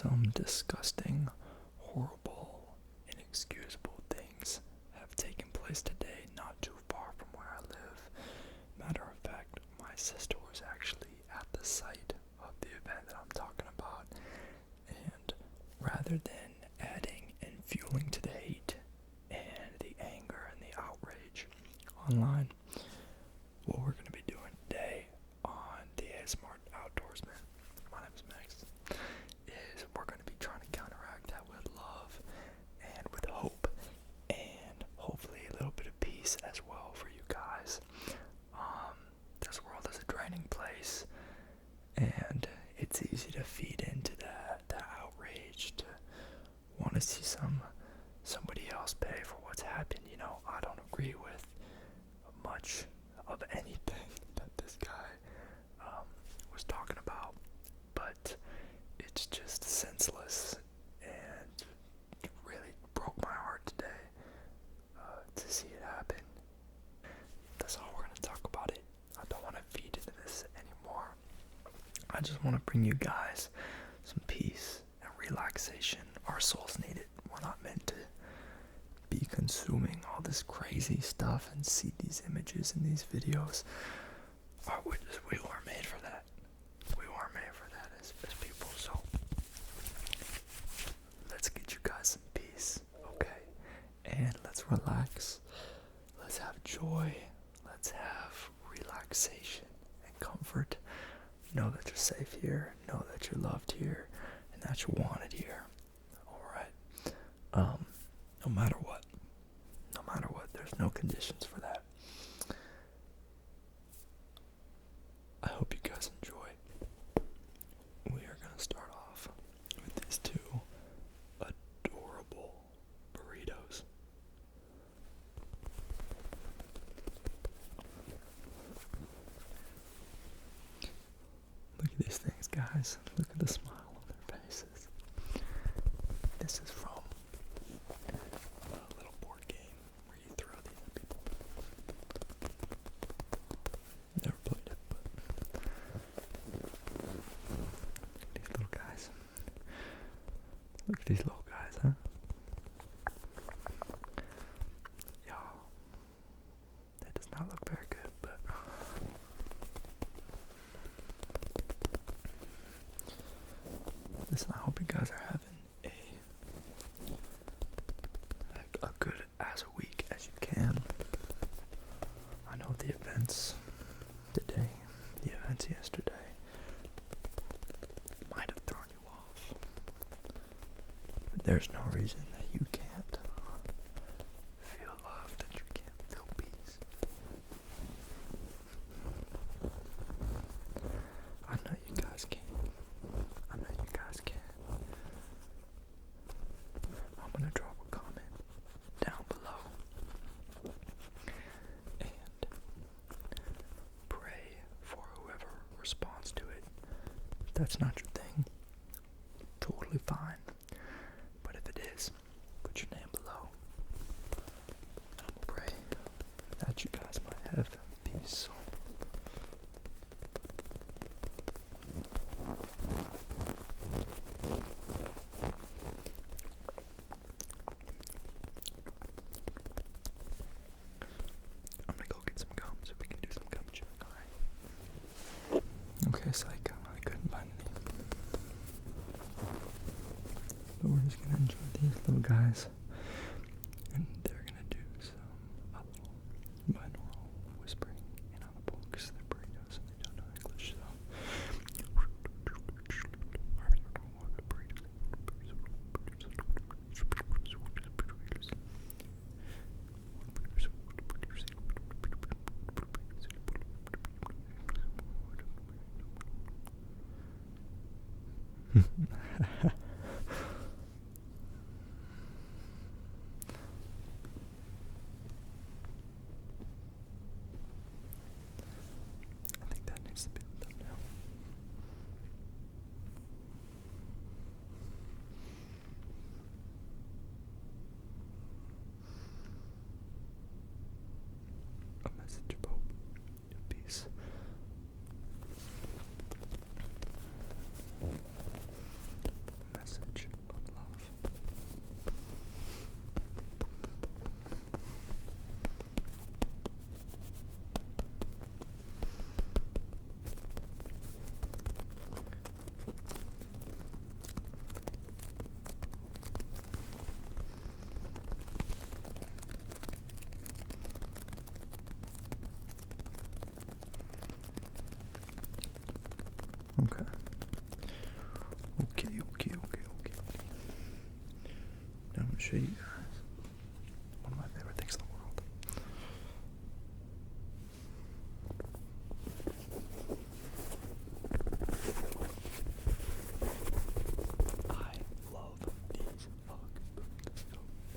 some disgusting, horrible, inexcusable things have taken place today, not too far from where I live. Matter of fact, my sister was actually at the site of the event that I'm talking about, and rather than adding and fueling to the hate and the anger and the outrage online, what we're going to be doing today on the ASMR Outdoorsman, my name is Max, is we're going to be trying to counteract that with love and with hope and hopefully a little bit of peace as well for you guys. This world is a draining place, and it's easy to feed into that outrage, to want to see somebody else pay for what's happened. You know, I don't agree with much of anything that this guy was talking about, but it's just senseless, and it really broke my heart today to see it happen. That's all we're going to talk about it. I don't want to feed into this anymore. I just want to bring you guys some peace and relaxation. Our souls need it. We're not meant to be consuming all this crazy stuff and see these images and these videos. We weren't made for that. We weren't made for that as people. So let's get you guys some peace, okay? And let's relax. Let's have joy. Let's have relaxation and comfort. Know that you're safe here. Know that you're loved here, and that you're wanted here. All right. No matter what, there's no conditions for that. I hope you guys enjoy. We are gonna start off with these two adorable burritos. Look at these things, guys. Look at the smile on their faces. This is from a little board game where you throw these at people. Never played it, but these little guys. Look at these little guys, huh? Y'all, that does not look very good, but listen, I hope you guys are having a good as a week as you can. I know the events today, the events yesterday might have thrown you off, but there's no reason that you can't feel love, that you can't feel peace. I know you guys can. I know you guys can. I'm gonna drop a comment down below and pray for whoever responds to it. If that's not your thing, totally fine. But if it is, put your name below. I'm gonna pray that you guys might have peace. I'm gonna go get some gum so we can do some gum chewing, alright? Okay, psych, I couldn't find any. But we're just gonna enjoy these little guys. And they're gonna do a little binaural whispering inaudible because they're burritos and they don't know English, so. I think that needs to be the thumbnail. A message of hope, of peace. show you guys one of my favorite things in the world. I love these fucking burritos so much.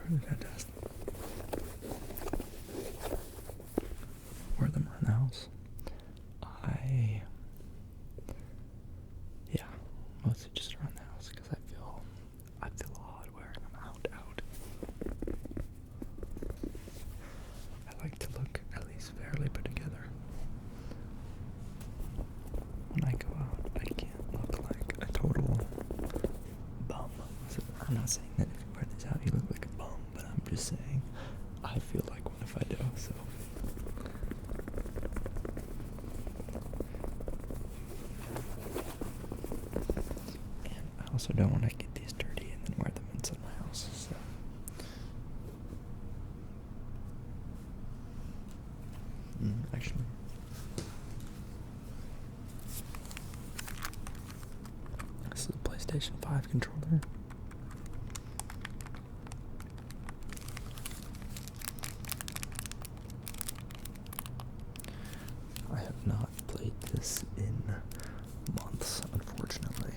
They're fantastic. Wear them around the house. Yeah, mostly just around the house because I feel odd wearing them out. I like to look at least fairly put together. When I go out, I can't look like a total bum. So I'm not saying that if you wear these out, you look like a bum, but I'm just saying I feel like one if I do, so. I also don't want to get these dirty and then wear them inside my house, so. Actually. This is a PlayStation 5 controller. I have not played this in months, unfortunately.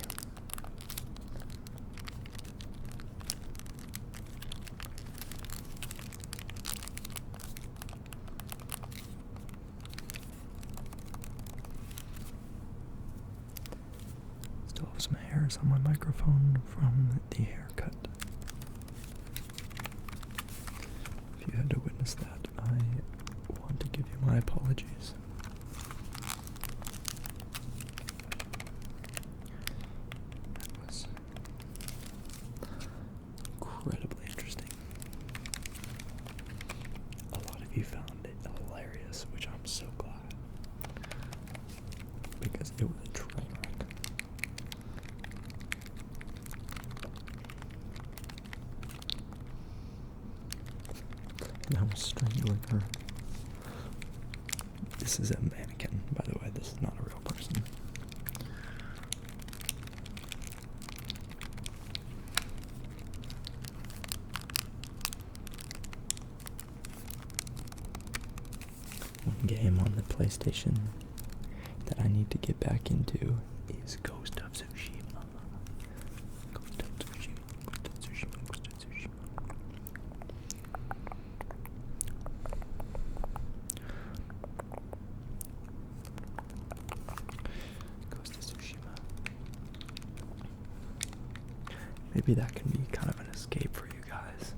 Still have some hairs on my microphone from the haircut. If you had to witness that, I want to give you my apologies. That was incredibly interesting. A lot of you found it hilarious, which I'm so glad. Because it was a train wreck. And I was strangling her. This is a mannequin, by the way. This is not a real person. One game on the PlayStation that I need to get back into is Ghost of Tsushima. Ghost of Tsushima, Ghost of Tsushima, Ghost of Tsushima. Ghost of Tsushima. Maybe that can be kind of an escape for you guys.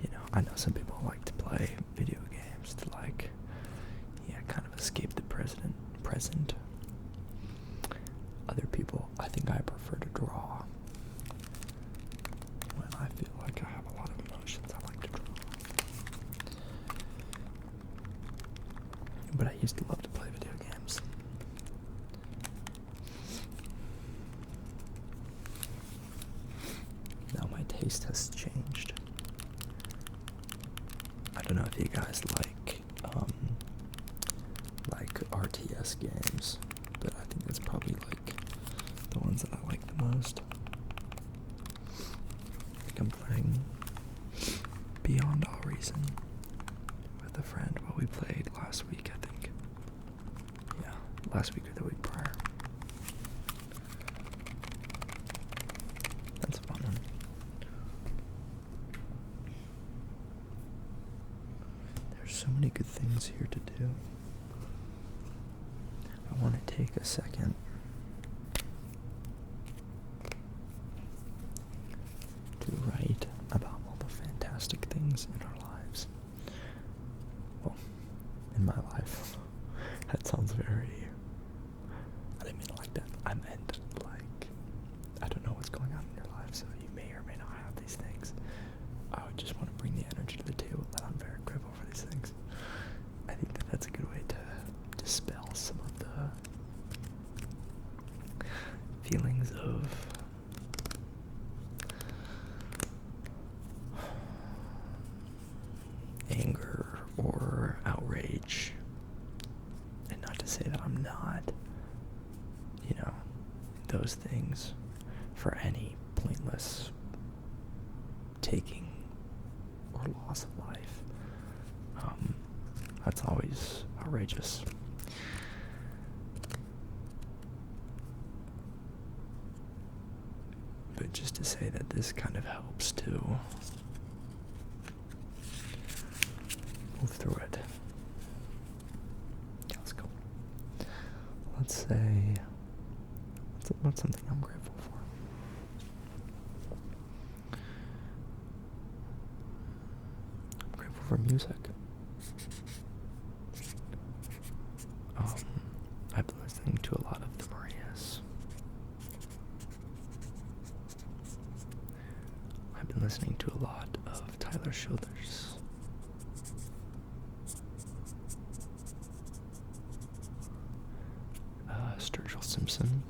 You know, I know some people like to play video games to kind of escape the present. Other people, I think I prefer to draw. When I feel like I have a lot of emotions, I like to draw. But I used to love to play video games. Now my taste has changed. I don't know if you guys like RTS games, but I think that's probably like the ones that I like the most. I think I'm playing Beyond All Reason with a friend while we played last week, I think. Yeah, last week or the week prior. That's a fun one. There's so many good things here to do. I want to take a second to write about all the fantastic things in our lives. Well, in my life. That sounds very... I didn't mean it like that. I meant like, I don't know what's going on in your life, so you may or may not have these things. I would just want to bring the energy to the table that I'm very grateful for these things. I think that that's a good way to dispel some of the feelings of anger or outrage. And not to say that I'm not, those things for any pointless taking or loss of life. That's always outrageous. But just to say that this kind of helps to move through it. Yeah, let's go. Let's say, what's something I'm grateful for? I'm grateful for music. I've been listening to a lot of the Marias. I've been listening to a lot of Tyler Childers. Sturgill Simpson.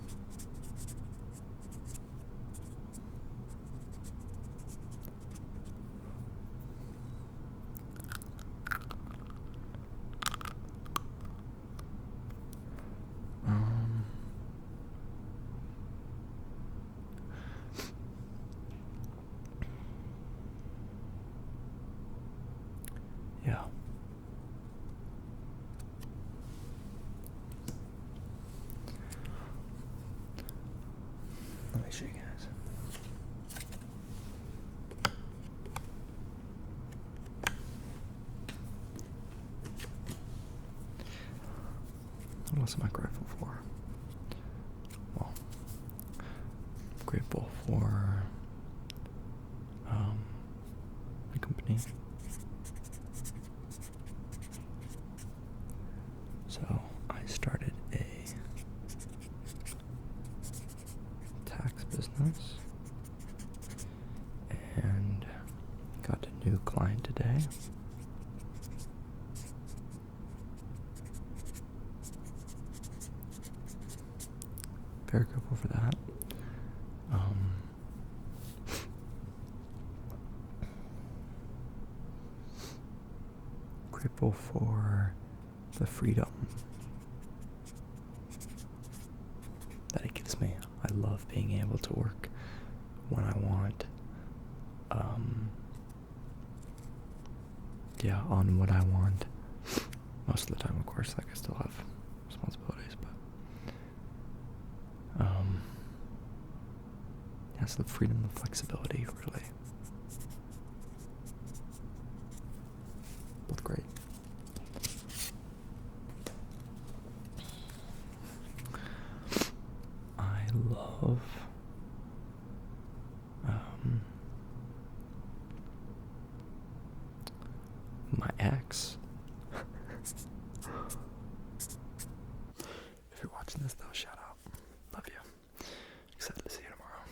Yeah. Let me show you guys. What else am I grateful for? Well, I'm grateful for my company. So I started a tax business and got a new client today. Very grateful for that. Grateful for the freedom that it gives me. I love being able to work when I want. On what I want. Most of the time, of course, like I still have responsibilities, but yes, the freedom, the flexibility, really. Both great. I love my ex. If you're watching this, though, shout out. Love you. Excited to see you tomorrow.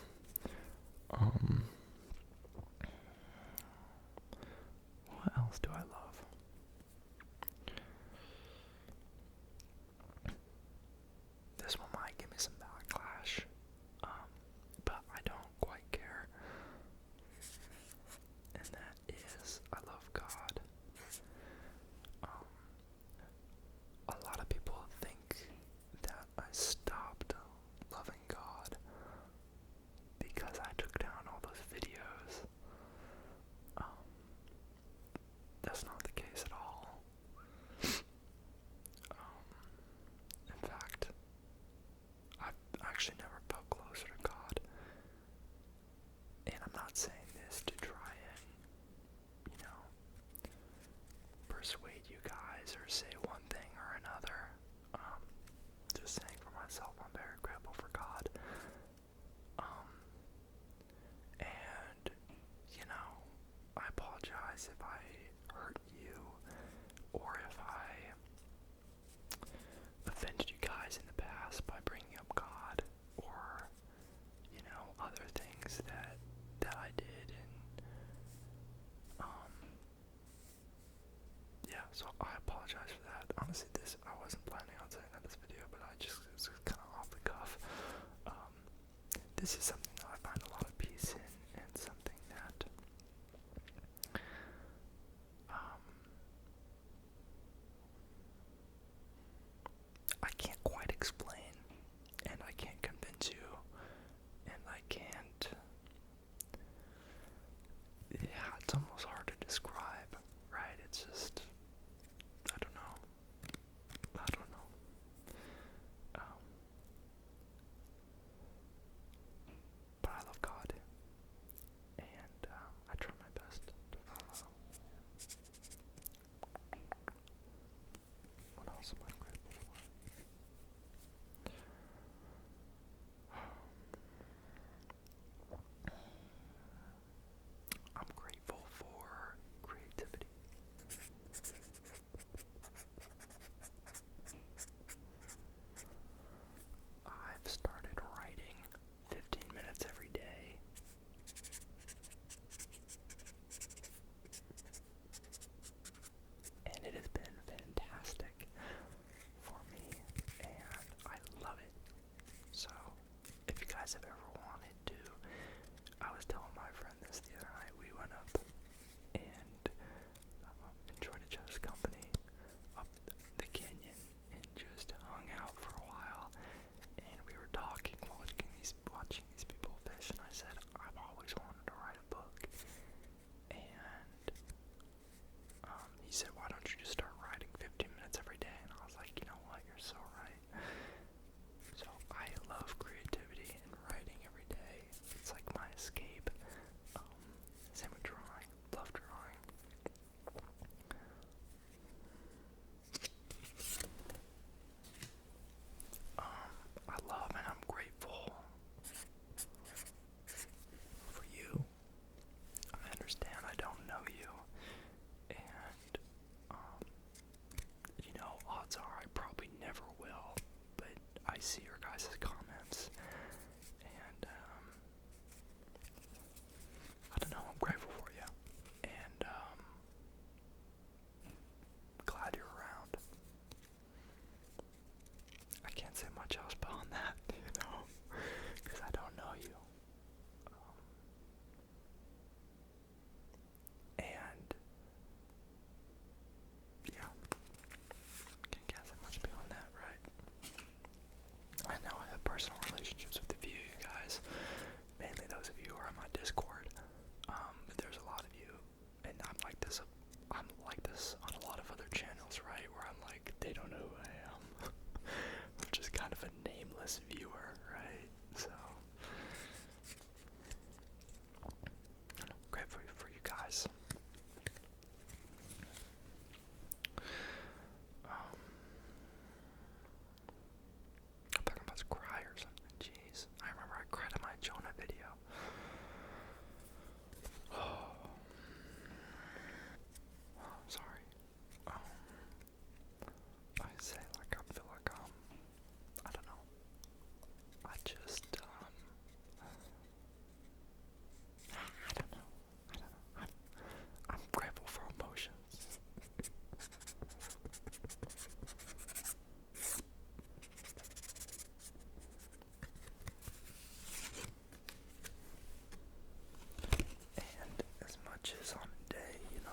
What else do I love? This one might give me some backlash, but I don't quite care. And that is, I love God. A lot of people think that I stopped loving God because I took down all those videos. That's not the case at all. In fact, I've actually never felt closer to God. And I'm not saying this to try and, persuade you guys or say one thing or another. Just saying for myself, I'm very grateful for God. And, I apologize if I hurt you or if I offended you guys in the past by bringing up God or, other things that I did. And, so I apologize for that. Honestly, I wasn't planning on saying that in this video, but it's kind of off the cuff. This is something that I find a lot of peace in, and something that I can't quite explain, and I can't convince you always see your guys' comments, and I don't know, I'm grateful for you, and glad you're around. I can't say much else beyond that, because I don't know you. And yeah, can't say much beyond that, right? I know I have personal relationships with a few of you guys, mainly those of you who are on my Discord. But there's a lot of you, and I'm like this on a lot of other channels, right? Where I'm like, they don't know who I am. I'm just kind of a nameless viewer, right? So I'm grateful for you guys. I thought I'm about to cry or something. Jeez, I remember I cried in my Jonah video. Oh, sorry. I say like I feel like I don't know. I just I don't know. I'm grateful for emotions. And as much as on a day,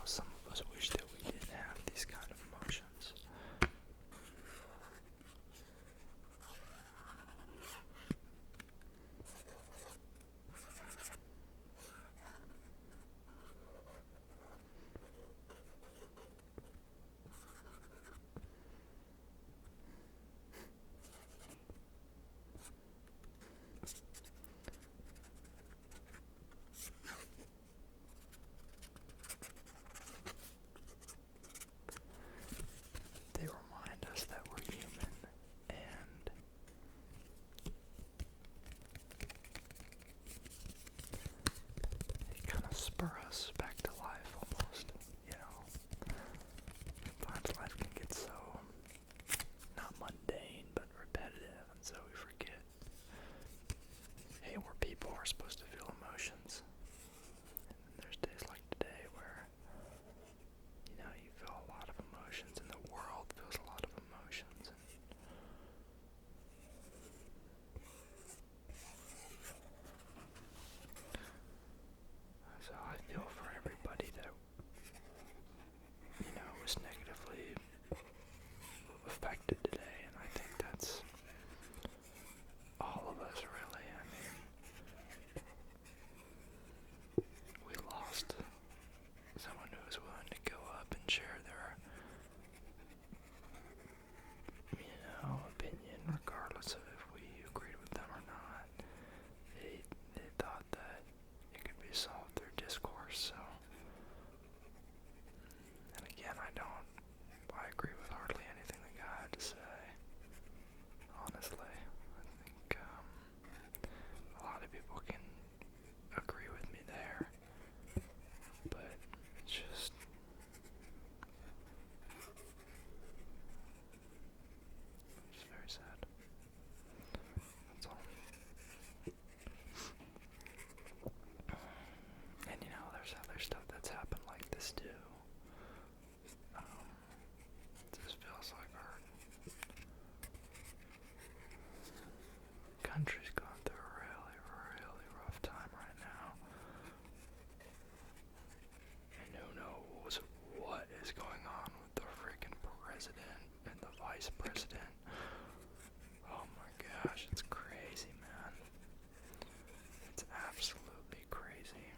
some of us wish that we didn't have these kind of emotions. They remind us that we're human, and they kind of spur us back to life almost, Sometimes life can get so, not mundane, but repetitive, and so we forget, hey, we're people, we're supposed to feel emotions. And there's days like today where, you feel a lot of emotions, and the world feels a lot of emotions. So I feel for everybody that, was negatively affected today, and I think that's all of us, really. I mean, we lost someone who was willing to go up and share their, opinion, regardless of if we agreed with them or not. They thought that it could be solved through discourse, so. And again, I agree with hardly anything the guy had to say. Honestly, I think a lot of people can agree with me there, but it's just very sad. That's all. And there's other stuff that's happened like this too. This feels like our country's going through a really, really rough time right now. And who knows what is going on with the freaking president and the vice president. Oh my gosh, it's crazy, man. It's absolutely crazy.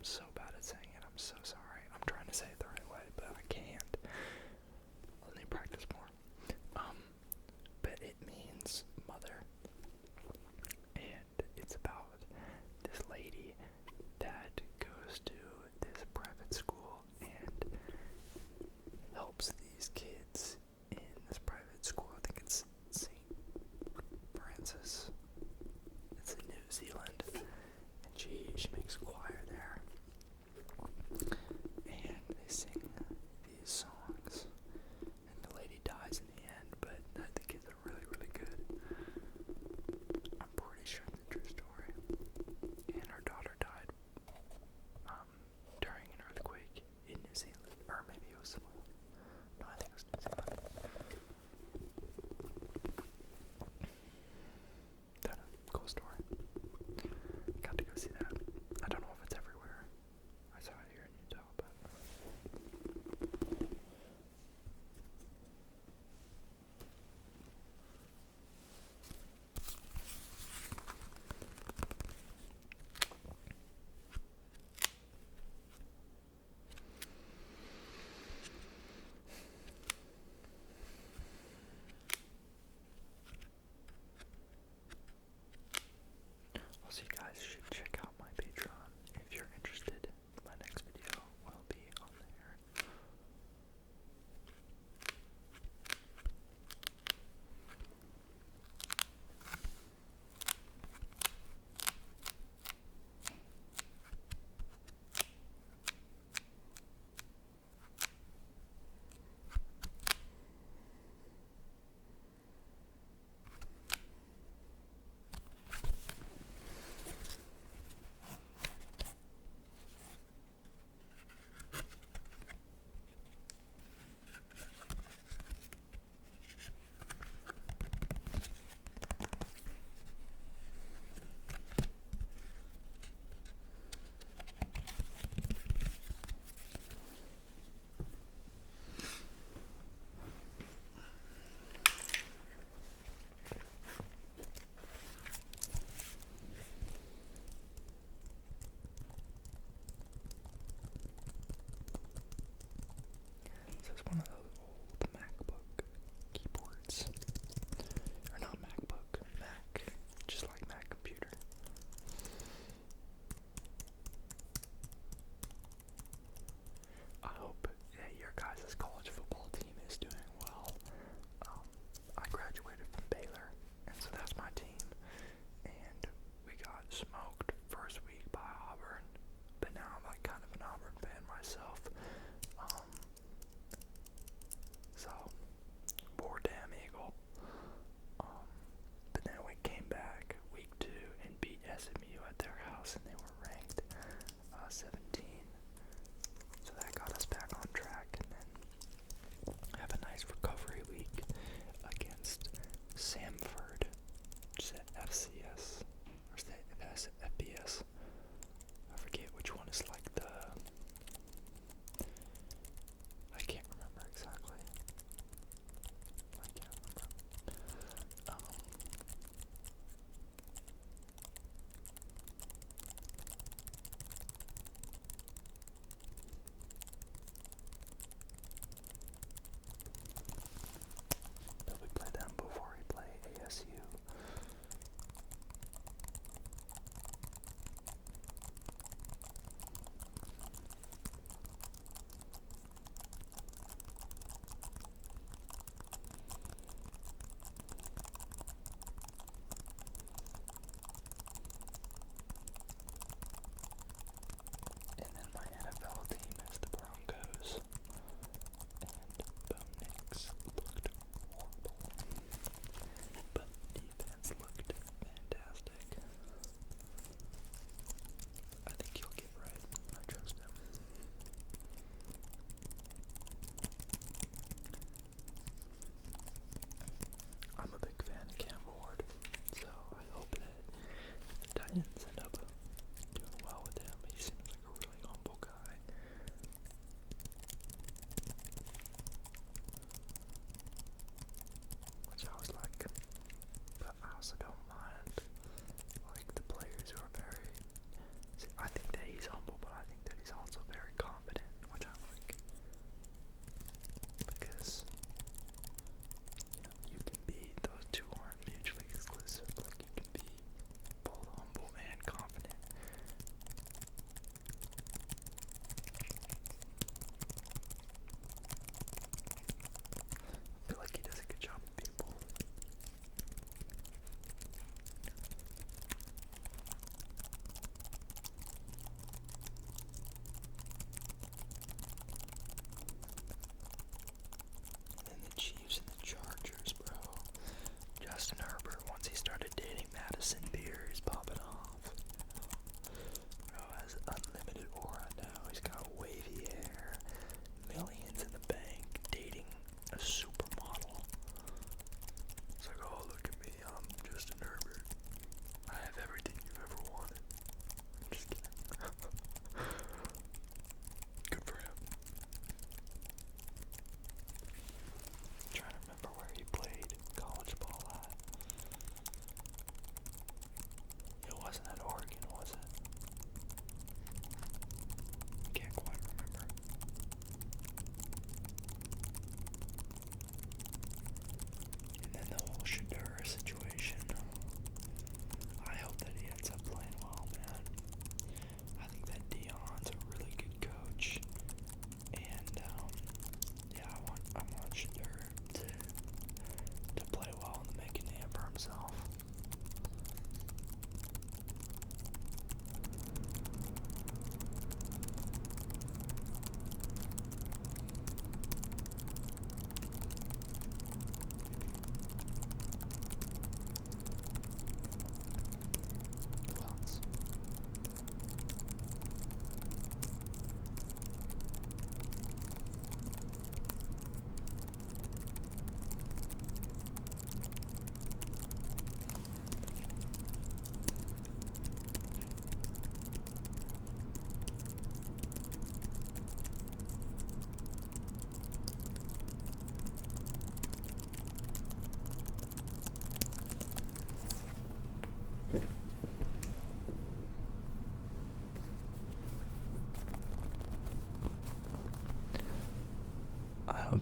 so bad at saying it. I'm so sorry. I'm trying to say it the right way, but I can't. I'll need to practice more. But it means mother. And it's about this lady that goes to this private school and helps these kids in this private school. I think it's St. Francis. It's in New Zealand. And she makes choir there. And they sing these songs. And the lady dies in the end, but the kids are really, really good. I'm pretty sure it's a true story. And her daughter died during an earthquake in New Zealand. Or maybe it was somewhere. No, I think it was New Zealand. That a cool story. Got to go see that. I don't know if it's everywhere. I saw it here in Utah, but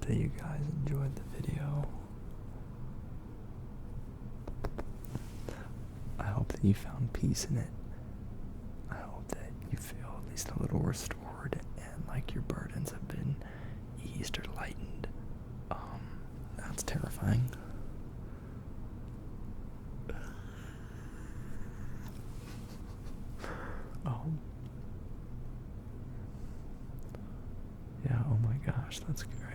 that you guys enjoyed the video. I hope that you found peace in it. I hope that you feel at least a little restored and like your burdens have been eased or lightened. That's terrifying. Yeah, oh my gosh, that's scary.